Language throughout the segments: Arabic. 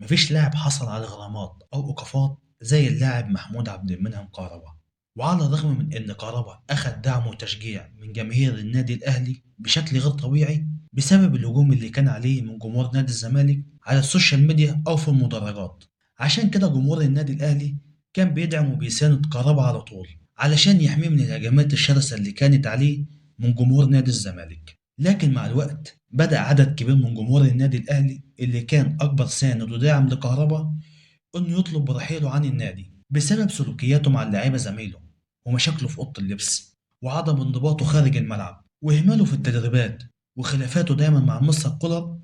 مفيش لاعب حصل على غرامات أو إيقافات زي اللاعب محمود عبد المنعم كهربا. وعلى الرغم من إن كهربا أخد دعم وتشجيع من جماهير النادي الأهلي بشكل غير طبيعي بسبب الهجوم اللي كان عليه من جمهور نادي الزمالك على السوشيال ميديا أو في المدرجات. عشان كده جمهور النادي الأهلي كان بيدعم وبيساند كهربا على طول علشان يحميه من الهجمات الشرسة اللي كانت عليه من جمهور نادي الزمالك. لكن مع الوقت بدأ عدد كبير من جمهور النادي الأهلي اللي كان أكبر ساند وداعم لكهربا إنه يطلب برحيله عن النادي بسبب سلوكياته مع اللاعيبة زمايله ومشاكله في أوضة اللبس وعدم انضباطه خارج الملعب وإهماله في التدريبات وخلافاته دايما مع مستر كولر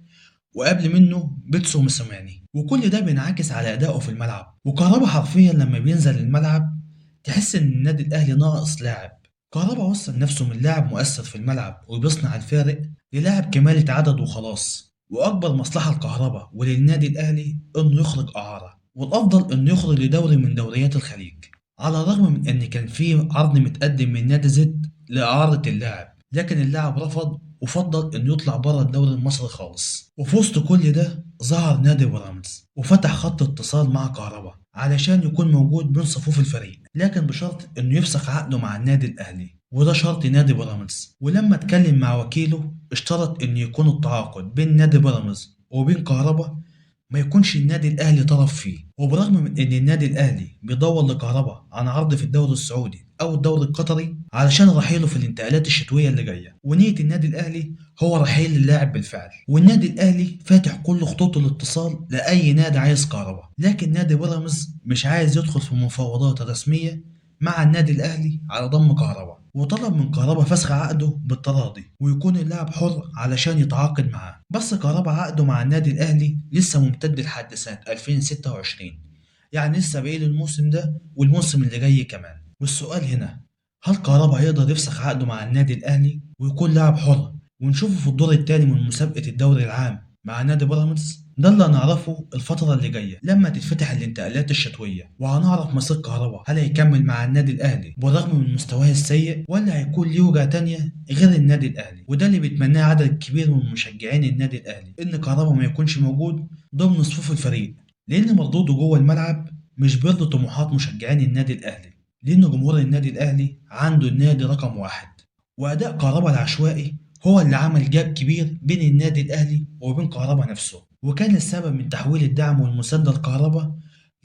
وقبل منه بيتسو موسيماني. وكل ده بينعكس على أدائه في الملعب. وكهربا حرفيا لما بينزل الملعب تحس إن النادي الأهلي ناقص لاعب. كهربا وصل نفسه من لاعب مؤثر في الملعب وبيصنع الفارق للاعب كمالة عدد وخلاص. وأكبر مصلحة لكهربا وللنادي الأهلي إنه يخرج إعارة، والأفضل إنه يخرج لدوري من دوريات الخليج، على الرغم من إن كان في عرض متقدم من نادي زد لإعارة اللاعب، لكن اللاعب رفض وفضل إنه يطلع بره الدوري المصري خالص. وفي وسط كل ده ظهر نادي بيراميدز وفتح خط اتصال مع كهربا علشان يكون موجود بين صفوف الفريق، لكن بشرط إنه يفسخ عقده مع النادي الأهلي، وده شرط نادي بيراميدز. ولما اتكلم مع وكيله اشترط إن يكون التعاقد بين نادي بيراميدز وبين كهربا ما يكونش النادي الأهلي طرف فيه. وبرغم من إن النادي الأهلي بيدور لكهربا عن عرض في الدوري السعودي أو الدوري القطري علشان رحيله في الانتقالات الشتوية اللي جاية، ونية النادي الأهلي هو رحيل اللاعب بالفعل، والنادي الأهلي فاتح كل خطوط الاتصال لأي نادي عايز كهربا، لكن نادي بيراميدز مش عايز يدخل في مفاوضات رسمية مع النادي الأهلي على ضم كهربا، وطلب من كهربا فسخ عقده بالتراضي ويكون اللاعب حر علشان يتعاقد معاه. بس كهربا عقده مع النادي الأهلي لسه ممتد لحد سنة 2026، يعني لسه باقي له الموسم ده والموسم اللي جاي كمان. والسؤال هنا، هل كهربا هيقدر يفسخ عقده مع النادي الأهلي ويكون لاعب حر ونشوفه في الدور التاني من مسابقة الدوري العام مع نادي بيراميدز؟ ده اللي هنعرفه الفترة اللي جاية لما تتفتح الانتقالات الشتوية، وهنعرف مصير كهربا هل هيكمل مع النادي الأهلي بالرغم من مستواه السيء ولا هيكون ليه وجهة تانية غير النادي الأهلي. وده اللي بيتمناه عدد كبير من مشجعين النادي الأهلي، إن كهربا ما يكونش موجود ضمن صفوف الفريق، لأن مردوده جوه الملعب مش بيرضي طموحات مشجعين النادي الأهلي، لأن جمهور النادي الأهلي عنده النادي رقم واحد. وأداء كهربا العشوائي هو اللي عمل جاب كبير بين النادي الأهلي وبين كهربا نفسه، وكان السبب من تحويل الدعم والمساندة لكهربا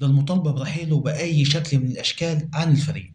للمطالبة برحيله بأي شكل من الأشكال عن الفريق.